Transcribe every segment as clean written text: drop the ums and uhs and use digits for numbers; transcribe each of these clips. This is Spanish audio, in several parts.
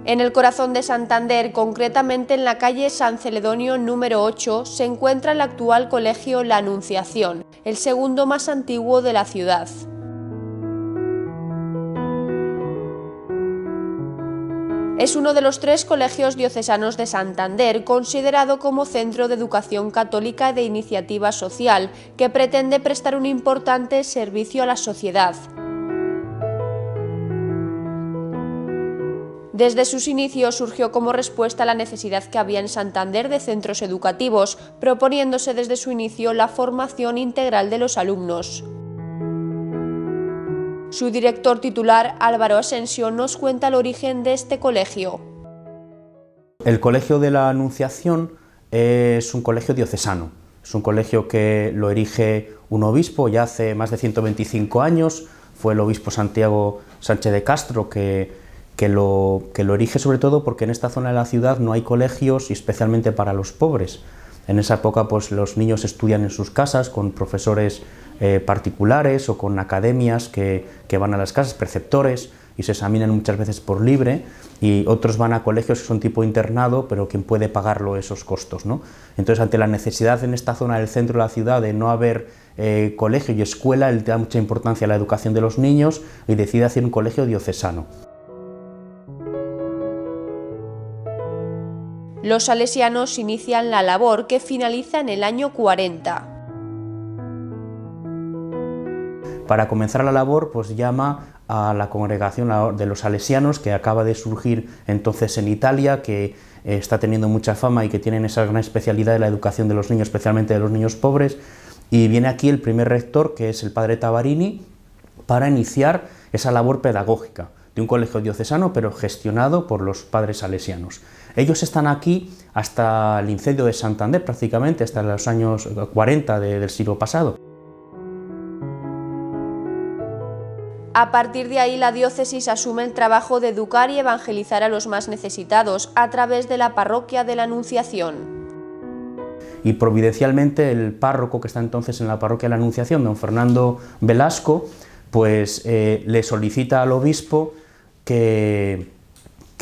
En el corazón de Santander, concretamente en la calle San Celedonio número 8, se encuentra el actual colegio La Anunciación, el segundo más antiguo de la ciudad. Es uno de los 3 colegios diocesanos de Santander, considerado como centro de educación católica de iniciativa social, que pretende prestar un importante servicio a la sociedad. Desde sus inicios surgió como respuesta a la necesidad que había en Santander de centros educativos, proponiéndose desde su inicio la formación integral de los alumnos. Su director titular, Álvaro Asensio, nos cuenta el origen de este colegio. El Colegio de la Anunciación es un colegio diocesano, es un colegio que lo erige un obispo ya hace más de 125 años, fue el obispo Santiago Sánchez de Castro que lo erige sobre todo porque en esta zona de la ciudad no hay colegios y especialmente para los pobres. En esa época pues los niños estudian en sus casas con profesores particulares o con academias que van a las casas, preceptores, y se examinan muchas veces por libre, y otros van a colegios que son tipo internado, pero quien puede pagarlo esos costos, ¿no? Entonces, ante la necesidad en esta zona del centro de la ciudad de no haber colegio y escuela, él da mucha importancia a la educación de los niños y decide hacer un colegio diocesano. Los salesianos inician la labor que finaliza en el año 40. Para comenzar la labor, pues llama a la congregación de los salesianos, que acaba de surgir entonces en Italia, que está teniendo mucha fama y que tienen esa gran especialidad de la educación de los niños, especialmente de los niños pobres, y viene aquí el primer rector, que es el padre Tabarini, para iniciar esa labor pedagógica de un colegio diocesano, pero gestionado por los padres salesianos. Ellos están aquí hasta el incendio de Santander, prácticamente hasta los años 40 del siglo pasado. A partir de ahí, la diócesis asume el trabajo de educar y evangelizar a los más necesitados a través de la parroquia de la Anunciación. Y providencialmente el párroco que está entonces en la parroquia de la Anunciación, don Fernando Velasco, pues le solicita al obispo que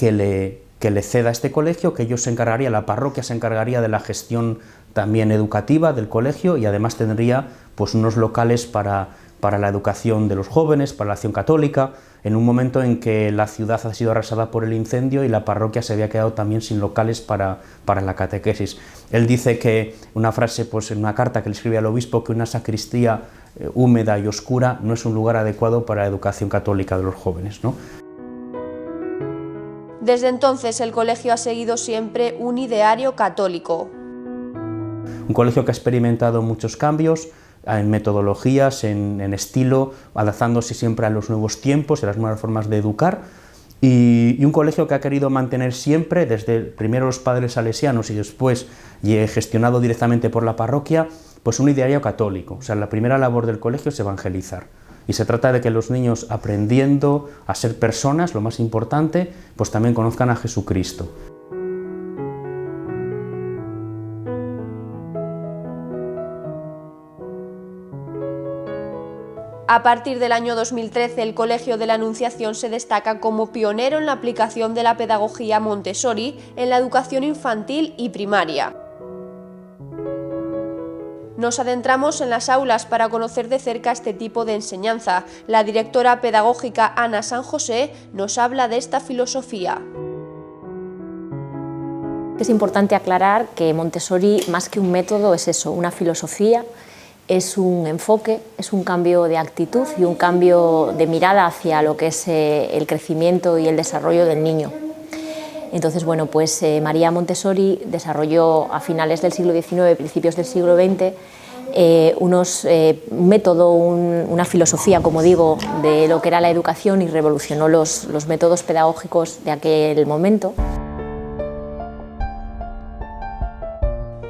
le ceda este colegio, que ellos se encargaría, la parroquia se encargaría de la gestión también educativa del colegio, y además tendría pues unos locales para la educación de los jóvenes, para la acción católica, en un momento en que la ciudad ha sido arrasada por el incendio y la parroquia se había quedado también sin locales para la catequesis. Él dice que, una frase pues en una carta que le escribe al obispo, que una sacristía húmeda y oscura no es un lugar adecuado para la educación católica de los jóvenes, ¿no? Desde entonces el colegio ha seguido siempre un ideario católico. Un colegio que ha experimentado muchos cambios en metodologías, en estilo, adaptándose siempre a los nuevos tiempos y a las nuevas formas de educar, y un colegio que ha querido mantener siempre, desde primero los padres salesianos y después gestionado directamente por la parroquia, pues un ideario católico. O sea, la primera labor del colegio es evangelizar. Y se trata de que los niños, aprendiendo a ser personas, lo más importante, pues también conozcan a Jesucristo. A partir del año 2013, el Colegio de la Anunciación se destaca como pionero en la aplicación de la pedagogía Montessori en la educación infantil y primaria. Nos adentramos en las aulas para conocer de cerca este tipo de enseñanza. La directora pedagógica Ana San José nos habla de esta filosofía. Es importante aclarar que Montessori, más que un método, es eso, una filosofía, es un enfoque, es un cambio de actitud y un cambio de mirada hacia lo que es el crecimiento y el desarrollo del niño. Entonces, bueno, pues María Montessori desarrolló a finales del siglo XIX, principios del siglo XX, un método, una filosofía, como digo, de lo que era la educación, y revolucionó los métodos pedagógicos de aquel momento.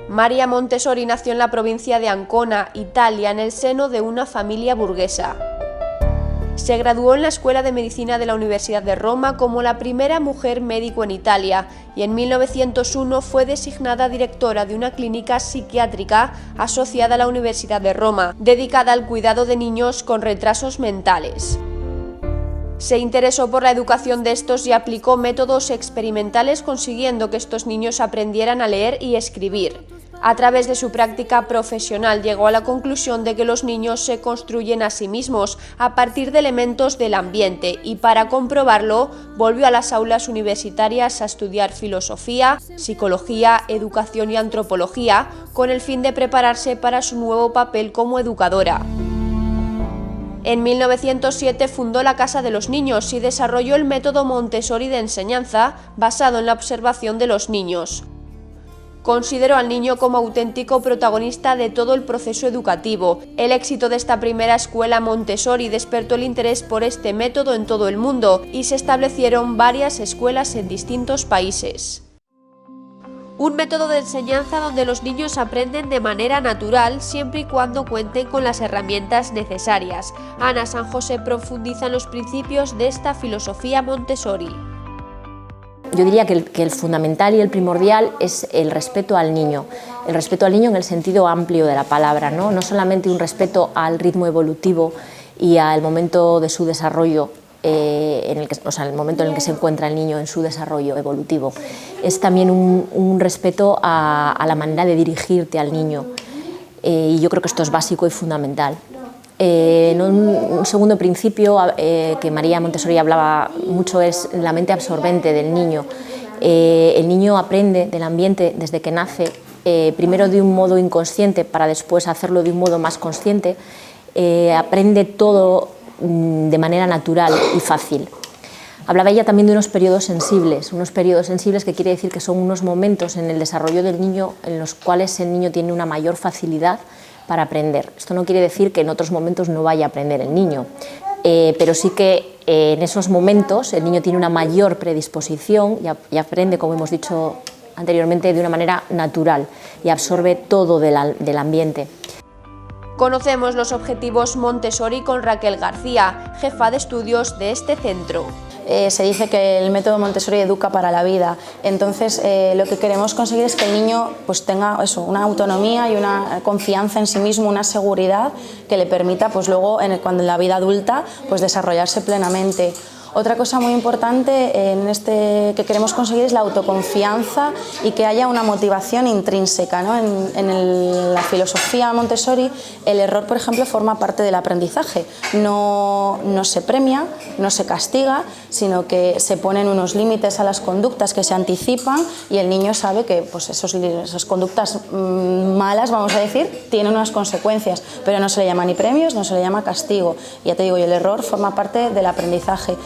María Montessori nació en la provincia de Ancona, Italia, en el seno de una familia burguesa. Se graduó en la Escuela de Medicina de la Universidad de Roma como la primera mujer médico en Italia, y en 1901 fue designada directora de una clínica psiquiátrica asociada a la Universidad de Roma, dedicada al cuidado de niños con retrasos mentales. Se interesó por la educación de estos y aplicó métodos experimentales consiguiendo que estos niños aprendieran a leer y escribir. A través de su práctica profesional llegó a la conclusión de que los niños se construyen a sí mismos a partir de elementos del ambiente y para comprobarlo volvió a las aulas universitarias a estudiar filosofía, psicología, educación y antropología con el fin de prepararse para su nuevo papel como educadora. En 1907 fundó la Casa de los Niños y desarrolló el método Montessori de enseñanza basado en la observación de los niños. Consideró al niño como auténtico protagonista de todo el proceso educativo. El éxito de esta primera escuela Montessori despertó el interés por este método en todo el mundo y se establecieron varias escuelas en distintos países. Un método de enseñanza donde los niños aprenden de manera natural siempre y cuando cuenten con las herramientas necesarias. Ana San José profundiza en los principios de esta filosofía Montessori. Yo diría que el fundamental y el primordial es el respeto al niño en el sentido amplio de la palabra, no solamente un respeto al ritmo evolutivo y al momento de su desarrollo, el momento en el que se encuentra el niño en su desarrollo evolutivo, es también un respeto a la manera de dirigirte al niño, y yo creo que esto es básico y fundamental. Un segundo principio que María Montessori hablaba mucho es la mente absorbente del niño. El niño aprende del ambiente desde que nace, primero de un modo inconsciente para después hacerlo de un modo más consciente, aprende todo de manera natural y fácil. Hablaba ella también de unos periodos sensibles que quiere decir que son unos momentos en el desarrollo del niño en los cuales el niño tiene una mayor facilidad para aprender. Esto no quiere decir que en otros momentos no vaya a aprender el niño, pero sí que en esos momentos el niño tiene una mayor predisposición y aprende, como hemos dicho anteriormente, de una manera natural y absorbe todo del ambiente. Conocemos los objetivos Montessori con Raquel García, jefa de estudios de este centro. Se dice que el método Montessori educa para la vida, entonces lo que queremos conseguir es que el niño pues, tenga una autonomía y una confianza en sí mismo, una seguridad que le permita pues, luego cuando en la vida adulta pues, desarrollarse plenamente. Otra cosa muy importante que queremos conseguir es la autoconfianza y que haya una motivación intrínseca, ¿no? En la filosofía Montessori el error, por ejemplo, forma parte del aprendizaje. No se premia, no se castiga, sino que se ponen unos límites a las conductas que se anticipan y el niño sabe que pues, esas conductas malas, vamos a decir, tienen unas consecuencias, pero no se le llama ni premios, no se le llama castigo. Ya te digo, y el error forma parte del aprendizaje.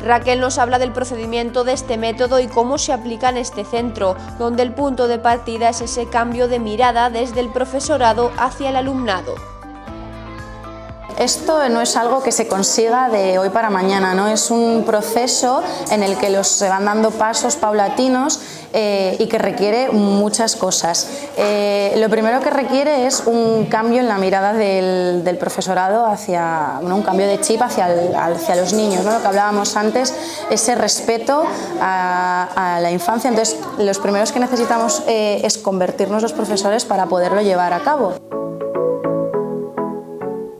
Raquel nos habla del procedimiento de este método y cómo se aplica en este centro, donde el punto de partida es ese cambio de mirada desde el profesorado hacia el alumnado. Esto no es algo que se consiga de hoy para mañana, ¿no? Es un proceso en el que se van dando pasos paulatinos y que requiere muchas cosas. Lo primero que requiere es un cambio en la mirada del profesorado un cambio de chip hacia los niños, ¿no? Lo que hablábamos antes, ese respeto a la infancia. Entonces, los primeros que necesitamos es convertirnos los profesores para poderlo llevar a cabo.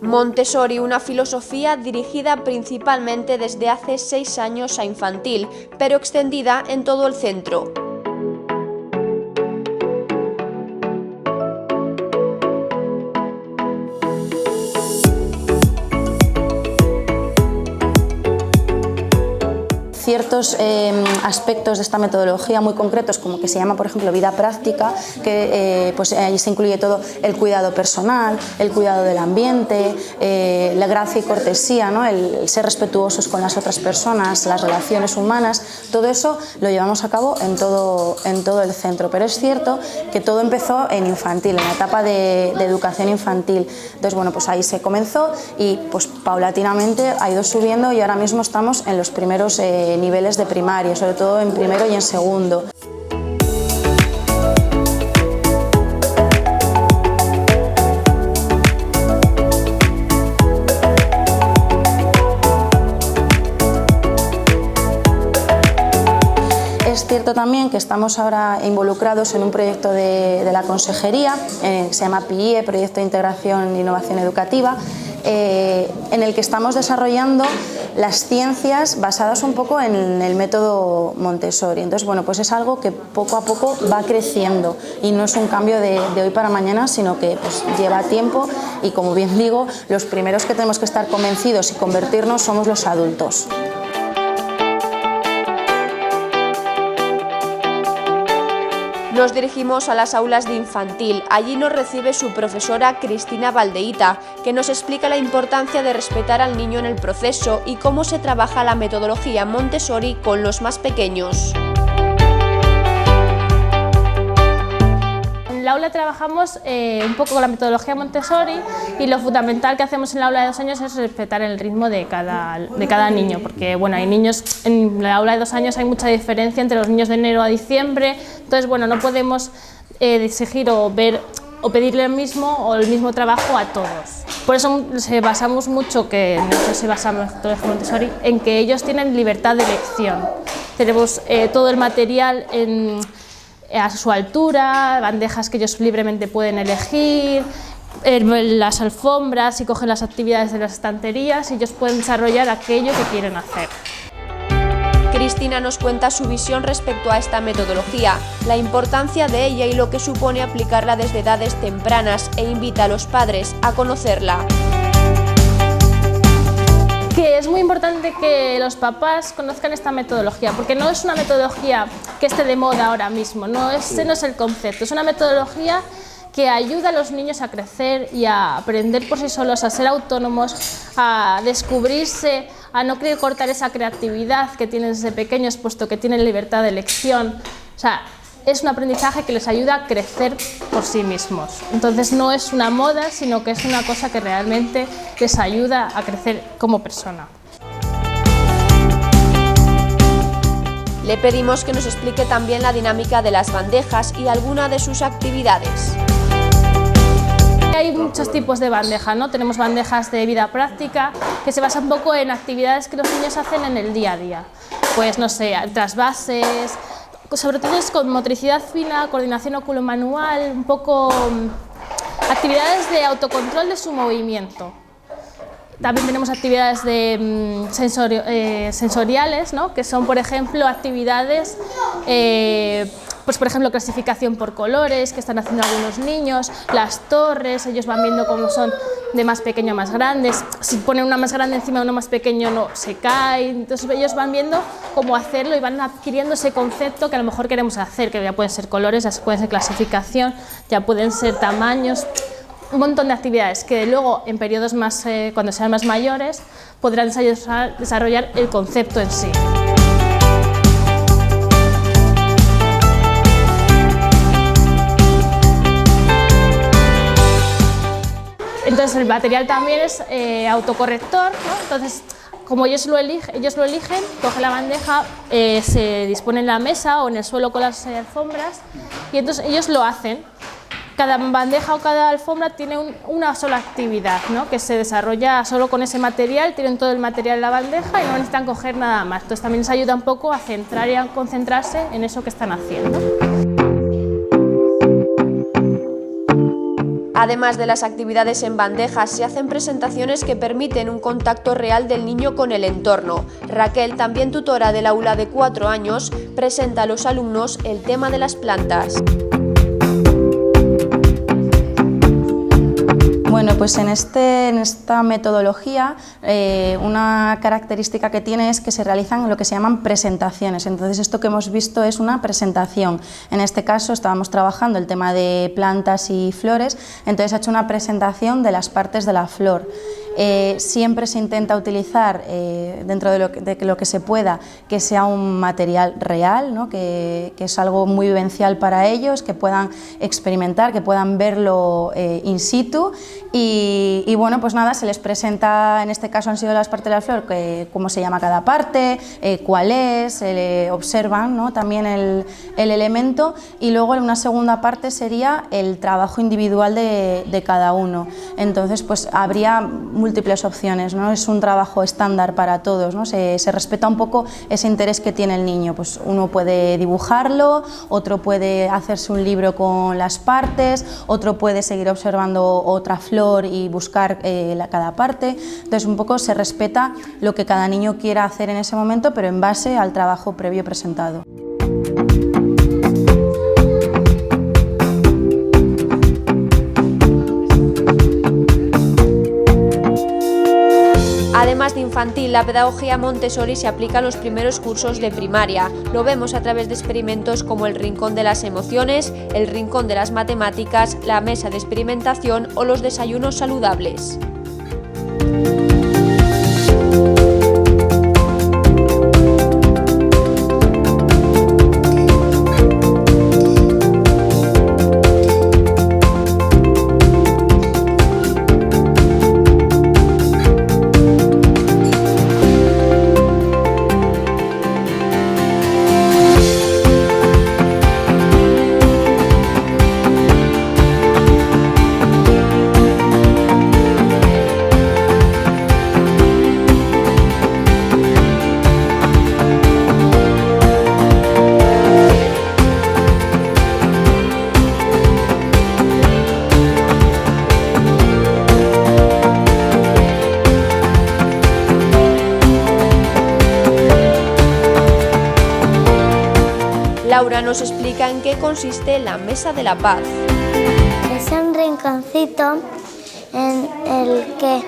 Montessori, una filosofía dirigida principalmente desde hace 6 años a infantil, pero extendida en todo el centro. Ciertos aspectos de esta metodología muy concretos, como que se llama, por ejemplo, vida práctica, que pues ahí se incluye todo el cuidado personal, el cuidado del ambiente, la gracia y cortesía, ¿no? El ser respetuosos con las otras personas, las relaciones humanas, todo eso lo llevamos a cabo en todo el centro. Pero es cierto que todo empezó en infantil, en la etapa de educación infantil. Entonces, bueno, pues ahí se comenzó y pues paulatinamente ha ido subiendo y ahora mismo estamos en los primeros niveles de primaria, sobre todo en primero y en segundo. Es cierto también que estamos ahora involucrados en un proyecto de la Consejería, que se llama PIE, Proyecto de Integración e Innovación Educativa, en el que estamos desarrollando las ciencias basadas un poco en el método Montessori. Entonces, bueno, pues es algo que poco a poco va creciendo y no es un cambio de hoy para mañana, sino que pues, lleva tiempo y, como bien digo, los primeros que tenemos que estar convencidos y convertirnos somos los adultos. Nos dirigimos a las aulas de infantil. Allí nos recibe su profesora Cristina Valdeita, que nos explica la importancia de respetar al niño en el proceso y cómo se trabaja la metodología Montessori con los más pequeños. En el aula trabajamos un poco con la metodología Montessori y lo fundamental que hacemos en el aula de 2 años es respetar el ritmo de cada niño, porque bueno, hay niños, en el aula de 2 años hay mucha diferencia entre los niños de enero a diciembre, entonces bueno, no podemos exigir o pedirle el mismo trabajo a todos. Por eso basamos mucho, que en eso se basa la metodología Montessori, en que ellos tienen libertad de elección. Tenemos todo el material a su altura, bandejas que ellos libremente pueden elegir, las alfombras, y cogen las actividades de las estanterías y ellos pueden desarrollar aquello que quieren hacer. Cristina nos cuenta su visión respecto a esta metodología, la importancia de ella y lo que supone aplicarla desde edades tempranas, e invita a los padres a conocerla. Que es muy importante que los papás conozcan esta metodología, porque no es una metodología que esté de moda ahora mismo, ese no es el concepto, es una metodología que ayuda a los niños a crecer y a aprender por sí solos, a ser autónomos, a descubrirse, a no querer cortar esa creatividad que tienen desde pequeños, puesto que tienen libertad de elección. O sea, es un aprendizaje que les ayuda a crecer por sí mismos. Entonces no es una moda, sino que es una cosa que realmente les ayuda a crecer como persona. Le pedimos que nos explique también la dinámica de las bandejas y alguna de sus actividades. Hay muchos tipos de bandejas, ¿no? Tenemos bandejas de vida práctica que se basan un poco en actividades que los niños hacen en el día a día. Pues no sé, trasvases, sobre todo es con motricidad fina, coordinación oculomanual, un poco actividades de autocontrol de su movimiento. También tenemos actividades sensoriales, ¿no? Que son, por ejemplo, actividades, pues por ejemplo, clasificación por colores que están haciendo algunos niños, las torres, ellos van viendo cómo son de más pequeño a más grandes, si ponen una más grande encima de uno más pequeño no se cae, entonces ellos van viendo cómo hacerlo y van adquiriendo ese concepto que a lo mejor queremos hacer, que ya pueden ser colores, ya pueden ser clasificación, ya pueden ser tamaños, un montón de actividades que luego en periodos más, cuando sean más mayores, podrán desarrollar el concepto en sí. Entonces el material también es autocorrector, ¿no? Entonces como ellos lo eligen, cogen la bandeja, se dispone en la mesa o en el suelo con las alfombras y entonces ellos lo hacen. Cada bandeja o cada alfombra tiene una sola actividad, ¿no? Que se desarrolla solo con ese material, tienen todo el material en la bandeja y no necesitan coger nada más. Entonces también les ayuda un poco a centrar y a concentrarse en eso que están haciendo. Además de las actividades en bandejas, se hacen presentaciones que permiten un contacto real del niño con el entorno. Raquel, también tutora del aula de 4 años, presenta a los alumnos el tema de las plantas. Bueno, pues en esta metodología una característica que tiene es que se realizan lo que se llaman presentaciones. Entonces esto que hemos visto es una presentación. En este caso estábamos trabajando el tema de plantas y flores, entonces ha hecho una presentación de las partes de la flor. Siempre se intenta utilizar, dentro de lo que se pueda, que sea un material real, ¿no? que es algo muy vivencial para ellos, que puedan experimentar, que puedan verlo in situ y bueno, pues nada, se les presenta, en este caso han sido las partes de la flor, cómo se llama cada parte, cuál es, observan, ¿no? También el elemento y luego en una segunda parte sería el trabajo individual de cada uno. Entonces pues habría múltiples opciones, no es un trabajo estándar para todos, ¿no? Se respeta un poco ese interés que tiene el niño. Pues uno puede dibujarlo, otro puede hacerse un libro con las partes, otro puede seguir observando otra flor y buscar cada parte. Entonces un poco se respeta lo que cada niño quiera hacer en ese momento, pero en base al trabajo previo presentado. Además de infantil, la pedagogía Montessori se aplica en los primeros cursos de primaria. Lo vemos a través de experimentos como el rincón de las emociones, el rincón de las matemáticas, la mesa de experimentación o los desayunos saludables. Laura nos explica en qué consiste la Mesa de la Paz. Es un rinconcito en el que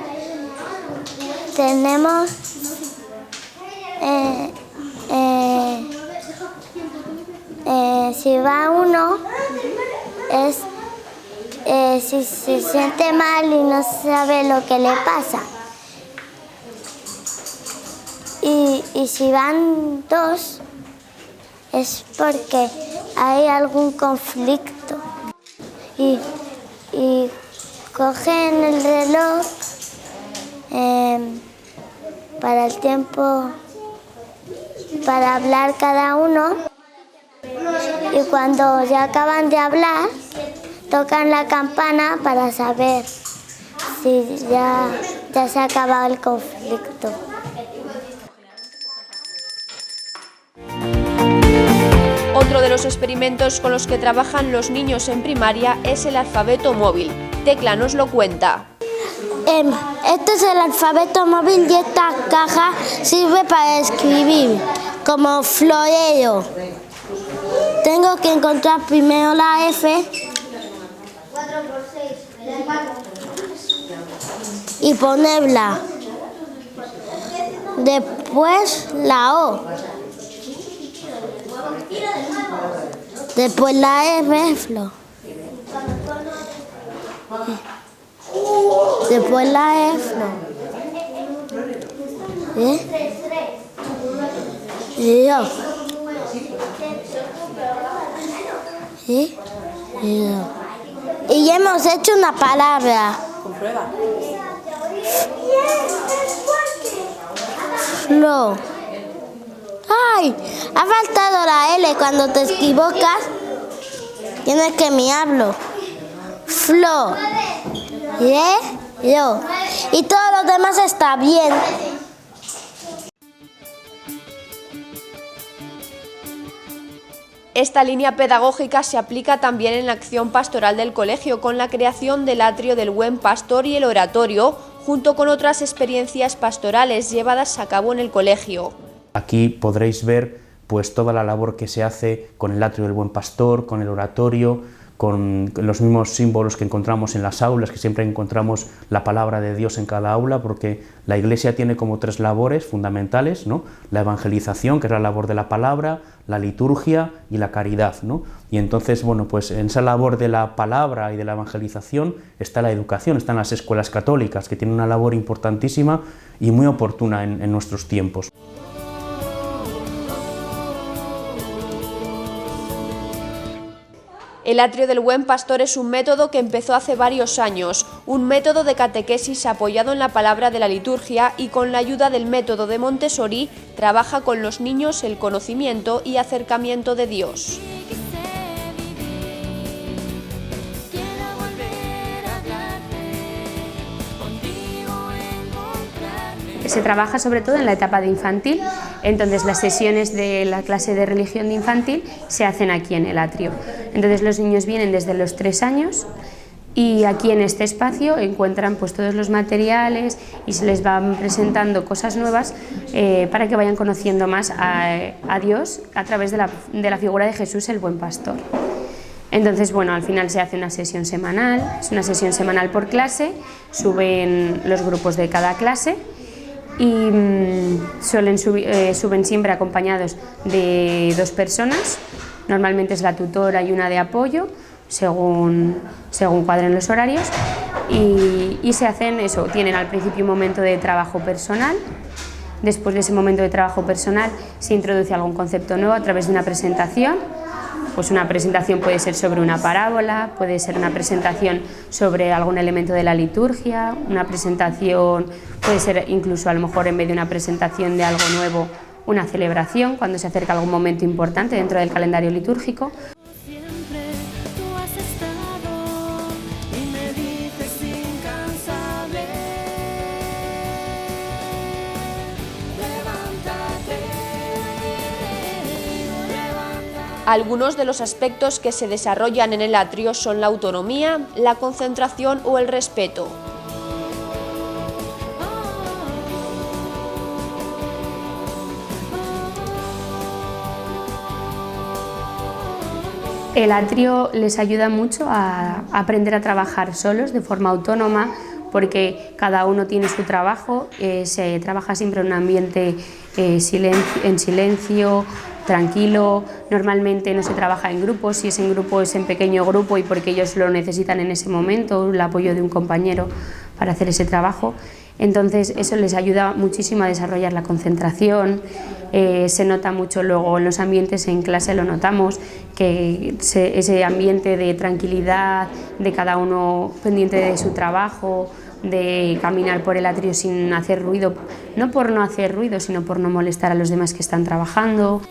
tenemos si va uno es si se siente mal y no sabe lo que le pasa, y si van dos es porque hay algún conflicto, y cogen el reloj para el tiempo para hablar cada uno, y cuando ya acaban de hablar tocan la campana para saber si ya se ha acabado el conflicto. Otro de los experimentos con los que trabajan los niños en primaria es el alfabeto móvil. Tecla nos lo cuenta. Este es el alfabeto móvil y esta caja sirve para escribir, como florero. Tengo que encontrar primero la F y ponerla. Después la O. Después la F, flor. Después la F, flor. Y yo. Y ya hemos hecho una palabra. Comprueba. Flor. ¡Ay! Ha faltado la L cuando te equivocas. Tienes que mirarlo. Flor. Yo. Y todo lo demás está bien. Esta línea pedagógica se aplica también en la acción pastoral del colegio, con la creación del atrio del Buen Pastor y el oratorio, junto con otras experiencias pastorales llevadas a cabo en el colegio. Aquí podréis ver pues toda la labor que se hace con el atrio del Buen Pastor, con el oratorio, con los mismos símbolos que encontramos en las aulas, que siempre encontramos la palabra de Dios en cada aula, porque la Iglesia tiene como tres labores fundamentales, ¿no? La evangelización, que es la labor de la palabra, la liturgia y la caridad, ¿no? Y entonces, bueno, pues en esa labor de la palabra y de la evangelización está la educación, están las escuelas católicas, que tienen una labor importantísima y muy oportuna en nuestros tiempos. El atrio del Buen Pastor es un método que empezó hace varios años, un método de catequesis apoyado en la palabra de la liturgia y con la ayuda del método de Montessori trabaja con los niños el conocimiento y acercamiento de Dios. Quiero volver a hablarte, contigo se trabaja sobre todo en la etapa de infantil, entonces las sesiones de la clase de religión de infantil se hacen aquí en el atrio. Entonces los niños vienen desde los 3 años y aquí en este espacio encuentran pues todos los materiales y se les van presentando cosas nuevas para que vayan conociendo más a Dios a través de la figura de Jesús, el buen pastor. Entonces, bueno, al final se hace una sesión semanal, es una sesión semanal por clase, suben los grupos de cada clase y suben siempre acompañados de 2 personas, normalmente es la tutora y una de apoyo, según cuadren los horarios, y se hacen eso, tienen al principio un momento de trabajo personal, después de ese momento de trabajo personal se introduce algún concepto nuevo a través de una presentación. Pues una presentación puede ser sobre una parábola, puede ser una presentación sobre algún elemento de la liturgia, una presentación puede ser incluso a lo mejor en vez de una presentación de algo nuevo, una celebración cuando se acerca algún momento importante dentro del calendario litúrgico. Algunos de los aspectos que se desarrollan en el atrio son la autonomía, la concentración o el respeto. El atrio les ayuda mucho a aprender a trabajar solos de forma autónoma, porque cada uno tiene su trabajo, se trabaja siempre en un ambiente en silencio, tranquilo, normalmente no se trabaja en grupos, si es en grupo es en pequeño grupo y porque ellos lo necesitan en ese momento, el apoyo de un compañero para hacer ese trabajo. Entonces eso les ayuda muchísimo a desarrollar la concentración, se nota mucho luego en los ambientes, en clase lo notamos, que ese ambiente de tranquilidad, de cada uno pendiente de su trabajo, de caminar por el atrio sin hacer ruido, no por no hacer ruido, sino por no molestar a los demás que están trabajando.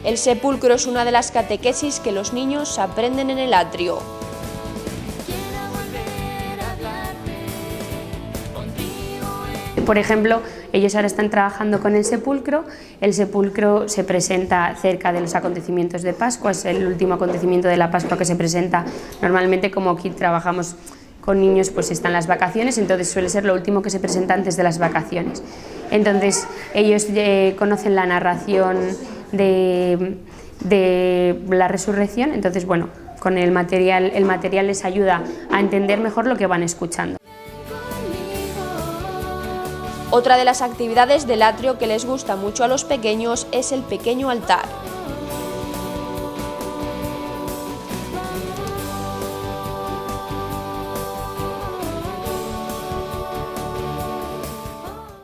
El sepulcro es una de las catequesis que los niños aprenden en el atrio. Por ejemplo, ellos ahora están trabajando con el sepulcro se presenta cerca de los acontecimientos de Pascua, es el último acontecimiento de la Pascua que se presenta. Normalmente, como aquí trabajamos con niños, pues están las vacaciones, entonces suele ser lo último que se presenta antes de las vacaciones. Entonces ellos conocen la narración de la resurrección, entonces bueno, con el material les ayuda a entender mejor lo que van escuchando. Otra de las actividades del atrio que les gusta mucho a los pequeños es el pequeño altar.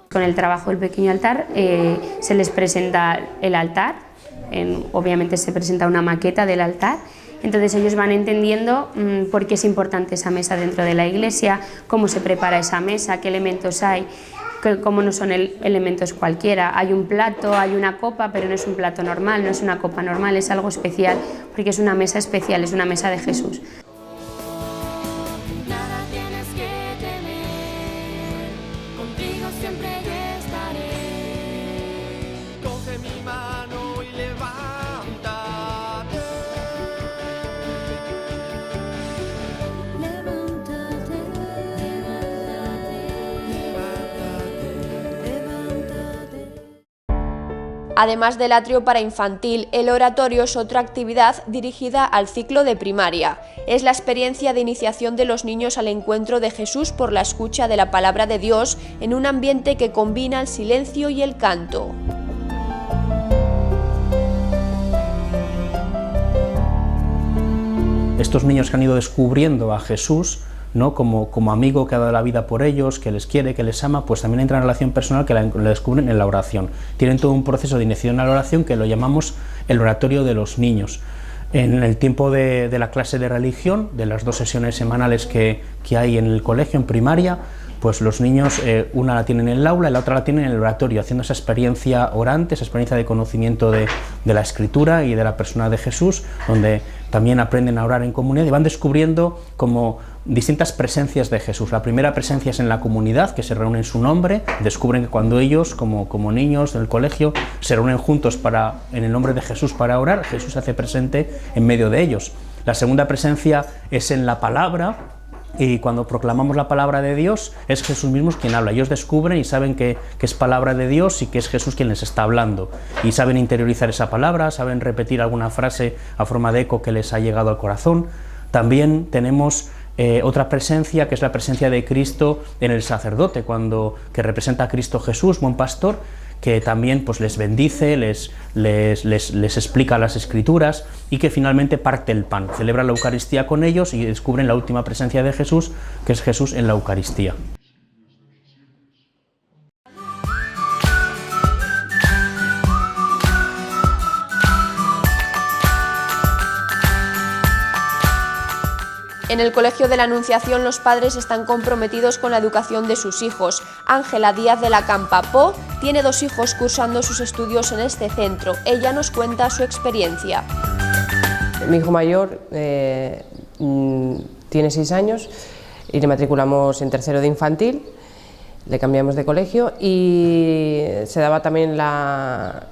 Con el trabajo del pequeño altar se les presenta el altar, obviamente se presenta una maqueta del altar, entonces ellos van entendiendo por qué es importante esa mesa dentro de la iglesia, cómo se prepara esa mesa, qué elementos hay, cómo no son elementos cualquiera. Hay un plato, hay una copa, pero no es un plato normal, no es una copa normal, es algo especial, porque es una mesa especial, es una mesa de Jesús. Además del atrio para infantil, el oratorio es otra actividad dirigida al ciclo de primaria. Es la experiencia de iniciación de los niños al encuentro de Jesús por la escucha de la palabra de Dios en un ambiente que combina el silencio y el canto. Estos niños que han ido descubriendo a Jesús, ¿no? como amigo que ha dado la vida por ellos, que les quiere, que les ama, pues también entra en relación personal que la descubren en la oración. Tienen todo un proceso de iniciación a la oración que lo llamamos el oratorio de los niños. En el tiempo de la clase de religión, de las 2 sesiones semanales que hay en el colegio, en primaria, pues los niños, una la tienen en el aula y la otra la tienen en el oratorio, haciendo esa experiencia orante, esa experiencia de conocimiento de la Escritura y de la persona de Jesús, donde también aprenden a orar en comunidad y van descubriendo como distintas presencias de Jesús. La primera presencia es en la comunidad, que se reúne en su nombre, descubren que cuando ellos, como niños del colegio, se reúnen juntos en el nombre de Jesús para orar, Jesús se hace presente en medio de ellos. La segunda presencia es en la palabra, y cuando proclamamos la palabra de Dios es Jesús mismo quien habla. Ellos descubren y saben que es palabra de Dios y que es Jesús quien les está hablando, y saben interiorizar esa palabra, saben repetir alguna frase a forma de eco que les ha llegado al corazón. También tenemos otra presencia, que es la presencia de Cristo en el sacerdote, que representa a Cristo Jesús, buen pastor, que también pues les bendice, les explica las Escrituras y que finalmente parte el pan, celebra la Eucaristía con ellos y descubren la última presencia de Jesús, que es Jesús en la Eucaristía. En el Colegio de la Anunciación los padres están comprometidos con la educación de sus hijos. Ángela Díaz de la Campa Po tiene 2 hijos cursando sus estudios en este centro. Ella nos cuenta su experiencia. Mi hijo mayor tiene 6 años y le matriculamos en tercero de infantil, le cambiamos de colegio y se daba también la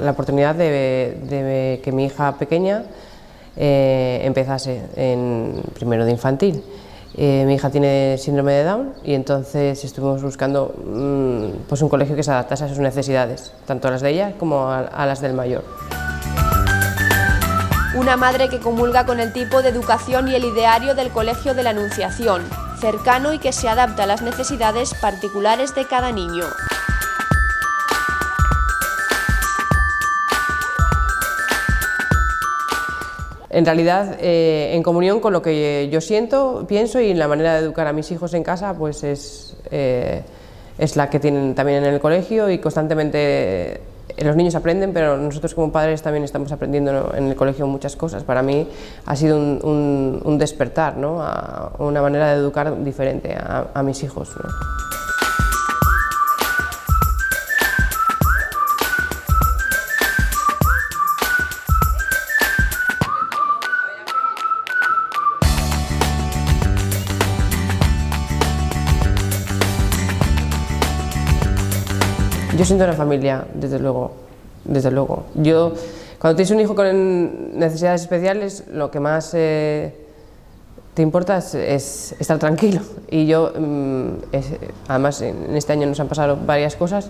oportunidad de que mi hija pequeña empezase en primero de infantil. Mi hija tiene síndrome de Down y entonces estuvimos buscando pues un colegio que se adaptase a sus necesidades, tanto a las de ella como a las del mayor. Una madre que comulga con el tipo de educación y el ideario del Colegio de la Anunciación, cercano y que se adapta a las necesidades particulares de cada niño. En realidad, en comunión con lo que yo siento, pienso y la manera de educar a mis hijos en casa, pues es la que tienen también en el colegio y constantemente los niños aprenden, pero nosotros como padres también estamos aprendiendo en el colegio muchas cosas. Para mí ha sido un despertar, ¿no?, a una manera de educar diferente a mis hijos, ¿no? Yo siento una familia, desde luego, desde luego. Cuando tienes un hijo con necesidades especiales, lo que más te importa es estar tranquilo. Y además en este año nos han pasado varias cosas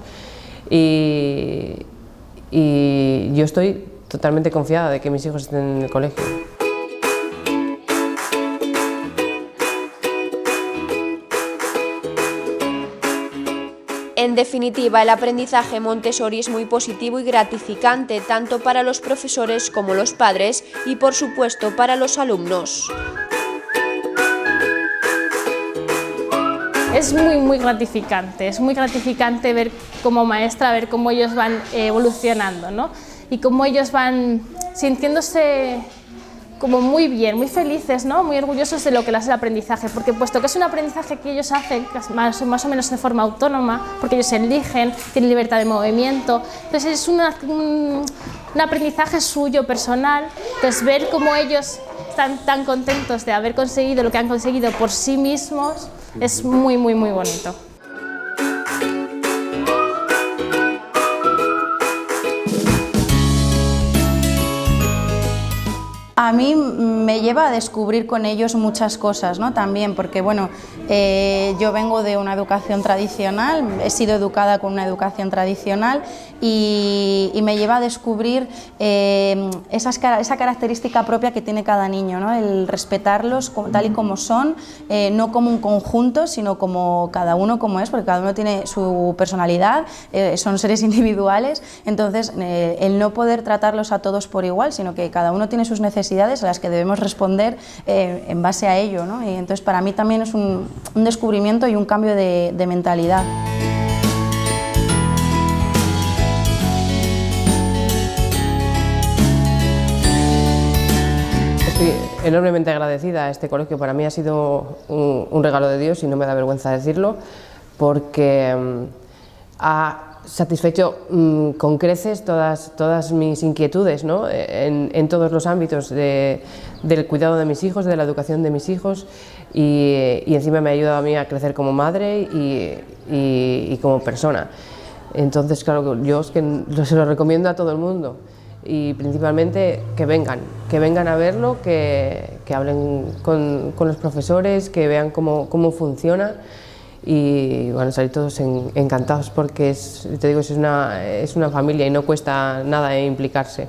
y yo estoy totalmente confiada de que mis hijos estén en el colegio. En definitiva, el aprendizaje Montessori es muy positivo y gratificante tanto para los profesores como los padres y, por supuesto, para los alumnos. Es muy gratificante ver como maestra, ver cómo ellos van evolucionando, ¿no? Y cómo ellos van sintiéndose como muy bien, muy felices, ¿no?, muy orgullosos de lo que es el aprendizaje, porque puesto que es un aprendizaje que ellos hacen más o menos de forma autónoma, porque ellos eligen, tienen libertad de movimiento, entonces es un aprendizaje suyo, personal. Entonces ver cómo ellos están tan contentos de haber conseguido lo que han conseguido por sí mismos es muy bonito. A mí me lleva a descubrir con ellos muchas cosas, ¿no?, también, porque bueno, yo vengo de una educación tradicional, he sido educada con una educación tradicional y me lleva a descubrir esa característica propia que tiene cada niño, ¿no?, el respetarlos tal y como son, no como un conjunto, sino como cada uno como es, porque cada uno tiene su personalidad, son seres individuales, entonces el no poder tratarlos a todos por igual, sino que cada uno tiene sus necesidades a las que debemos responder en base a ello, ¿no? Y entonces para mí también es un descubrimiento y un cambio de mentalidad. Estoy enormemente agradecida a este colegio. Para mí ha sido un regalo de Dios y no me da vergüenza decirlo, porque ha satisfecho con creces todas mis inquietudes, ¿no? en todos los ámbitos del cuidado de mis hijos, de la educación de mis hijos, y encima me ha ayudado a mí a crecer como madre y como persona. Entonces, claro, yo es que se lo recomiendo a todo el mundo, y principalmente que vengan a verlo, que hablen con los profesores, que vean cómo funciona, y bueno, salir todos encantados, porque te digo, es una familia y no cuesta nada implicarse.